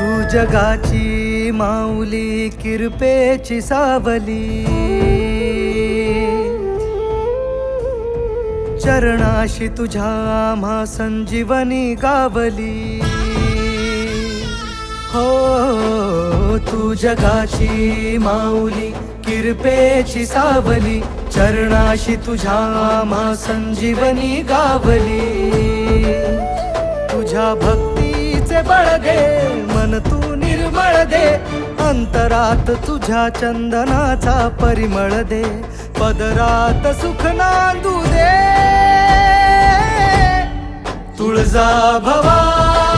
तू जगाची माऊली किरपेची सावली, चरणाशी तुझ्या आम्हा संजीवनी गावली. हो तू जगाची माऊली किरपेची सावली, चरणाशी तुझ्या आम्हा संजीवनी गावली. तुझ्या भक्तीचे बळ दे, मन तू निर्मळ दे, अंतरात तुझ्या चंदनाचा परिमळ दे, पदरात सुख नांदू दे. तुळजा भवानी